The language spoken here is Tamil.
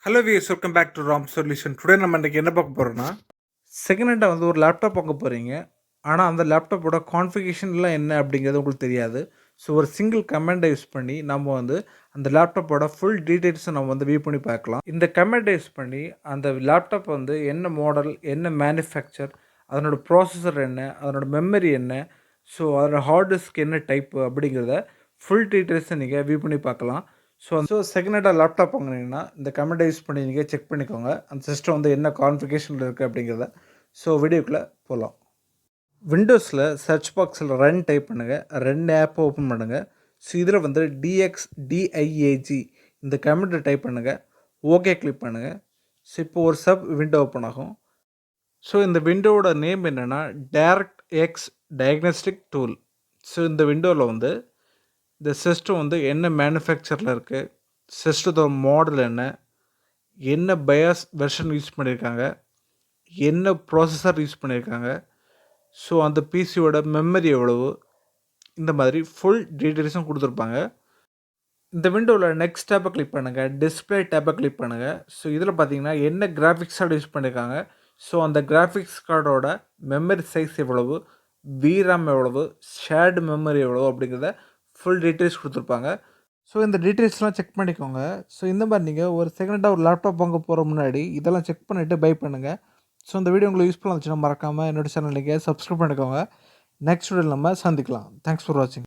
Hello viewers, welcome back to Ram solution. Today நம்ம இன்றைக்கி என்ன பார்க்க போகிறோன்னா, செகண்ட் ஹேண்டாக வந்து ஒரு லேப்டாப் வாங்க போகிறீங்க. ஆனால் அந்த லேப்டாப்போட கான்ஃபிகரேஷன்லாம் என்ன அப்படிங்கிறது உங்களுக்கு தெரியாது. ஸோ ஒரு சிங்கிள் கமெண்டை யூஸ் பண்ணி நம்ம வந்து அந்த லேப்டாப்போட ஃபுல் டீட்டெயில்ஸை நம்ம வந்து வியூ பண்ணி பார்க்கலாம். இந்த கமெண்டை யூஸ் பண்ணி அந்த லேப்டாப் வந்து என்ன மாடல், என்ன மேனுஃபேக்சர், அதனோட ப்ராசஸர் என்ன, அதனோட மெமரி என்ன, ஸோ அதோட ஹார்ட் டிஸ்க் என்ன டைப்பு அப்படிங்கிறத ஃபுல் டீட்டெயில்ஸை நீங்கள் வியூ பண்ணி பார்க்கலாம். ஸோ செகண்ட் ஹேண்டாக லேப்டாப் வாங்குனீங்கன்னா இந்த கமெண்ட்டை யூஸ் பண்ணி நீங்கள் செக் பண்ணிக்கோங்க அந்த சிஸ்டம் வந்து என்ன கான்ஃபிகரேஷனில் இருக்குது அப்படிங்கிறத. ஸோ வீடியோக்குள்ளே போகலாம். விண்டோஸில் சர்ச் பாக்ஸில் ரன் டைப் பண்ணுங்கள். 2 ஆப்பை ஓப்பன் பண்ணுங்கள். ஸோ இதில் வந்து DXDIAG இந்த கமெண்ட்டை டைப் பண்ணுங்கள். ஓகே கிளிக் பண்ணுங்கள். ஸோ இப்போ ஒரு சப் விண்டோ ஓப்பன் ஆகும். ஸோ இந்த விண்டோவோட நேம் என்னென்னா DirectX டயக்னஸ்டிக் டூல். ஸோ இந்த விண்டோவில் வந்து இந்த சிஸ்டம் வந்து என்ன மேனுஃபேக்சரில் இருக்குது, சிஸ்டத்தோட மாடல் என்ன, என்ன பயாஸ் வெர்ஷன் யூஸ் பண்ணியிருக்காங்க, என்ன ப்ராசஸர் யூஸ் பண்ணியிருக்காங்க, ஸோ அந்த பிசியோட மெமரி எவ்வளவு, இந்த மாதிரி ஃபுல் டீட்டெயில்ஸும் கொடுத்துருப்பாங்க. இந்த விண்டோவில் நெக்ஸ்ட் டேப்பை கிளிக் பண்ணுங்கள். டிஸ்பிளே டேப்பை கிளிக் பண்ணுங்கள். ஸோ இதில் பார்த்தீங்கன்னா என்ன கிராஃபிக்ஸ் கார்டு யூஸ் பண்ணியிருக்காங்க, ஸோ அந்த கிராஃபிக்ஸ் கார்டோட மெமரி சைஸ் எவ்வளவு, விராம் எவ்வளவு, ஷேர்டு மெமரி எவ்வளவு அப்படிங்கிறத ஃபுல் டீட்டெயில்ஸ் கொடுத்துருப்பாங்க. ஸோ இந்த டீட்டெயில்ஸ்லாம் செக் பண்ணிக்கோங்க. ஸோ இந்த மாதிரி நீங்கள் ஒரு செகண்டாக ஒரு லேப்டாப் வாங்க போகிற முன்னாடி இதெல்லாம் செக் பண்ணிவிட்டு பை பண்ணுங்கள். ஸோ இந்த வீடியோ உங்களுக்கு யூஸ்ஃபுல்லாக இருந்துச்சுன்னா மறக்காமல் என்னோட சேனல் நீங்கள் சப்ஸ்கிரைப் பண்ணிக்கோங்க. நெக்ஸ்ட் வீடியோவில் நம்ம சந்திக்கலாம். தேங்க்ஸ் ஃபார் வாட்சிங்.